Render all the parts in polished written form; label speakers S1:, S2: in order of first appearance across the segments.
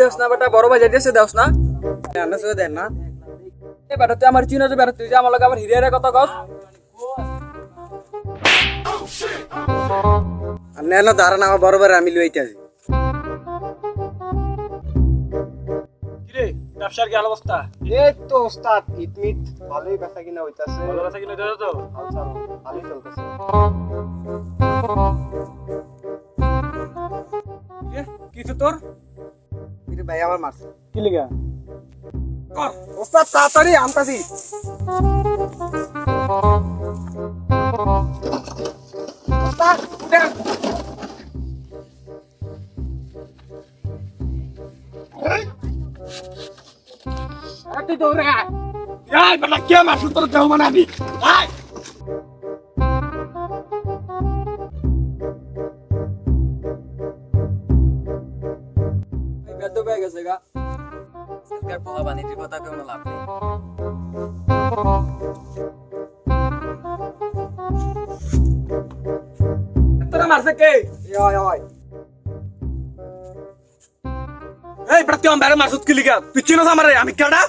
S1: দেওস না বেটা, বড় ভাই যাইতেছে দেওস না। আন্না সে দেন না। এ বেটা তুই আমার চিনো যে বেটা, তুই যে আমার লগে আবার হিরিয়ারে কথা কস।
S2: আন্না না দাঁড়ান, আমার বড় ভাই আমি লইতে আছি।
S3: কিরে ব্যবসার কি অবস্থা?
S2: এই তো ওস্তাদ, ইটমিট ভালোই বেচা কিনা হইতাছে।
S3: ভালো আছে কিনা দাদা? তো
S2: আচ্ছা, ভালোই চলতেছে।
S3: কিছু তোর
S2: কিন্তু ভাই আমার মারছে।
S3: কি লিগা?
S2: ওস্তাদ তাড়াতাড়ি আনতাছি। ওস্তাদ উঠেন।
S3: তুই দৌড়ে আয়। এই বেটা কে মারছ তোর দেহ মানে আমি? আয়
S1: এই বেদ্য পেয়ে গেছে গা। সরকার পোলা বাণিজ্যের কথা কোনো লাভ নেই।
S3: তোরা মারছে কে?
S2: ওই ওই
S3: এই বেটা তুই আমার মারছ কি লিগা? তুই চিনোস আমারে? আমি কেডা?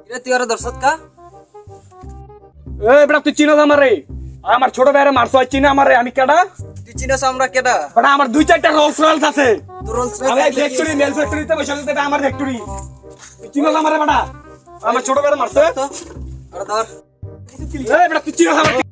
S1: এরে তুই আর দর্শক কা?
S3: এই বেটা তুই চিনোস আমারে? আমার ছোট ভাইরে মারছ, চিনা আমারে? আমি কেডা?
S1: তুই চিনস আমরা কেডা?
S3: বেটা আমার দুই চারটা রোলস রয়েলস আছে।
S1: তোর রোলস
S3: আমি ফ্যাক্টরি মেল ফ্যাক্টরিতে বসে আছি, এটা আমার ফ্যাক্টরি। তুই চিনোস আমারে বেটা? আমার ছোট ভাইরে মারছে।
S1: আর ধর।
S3: এই বেটা তুই চিনোস আমারে?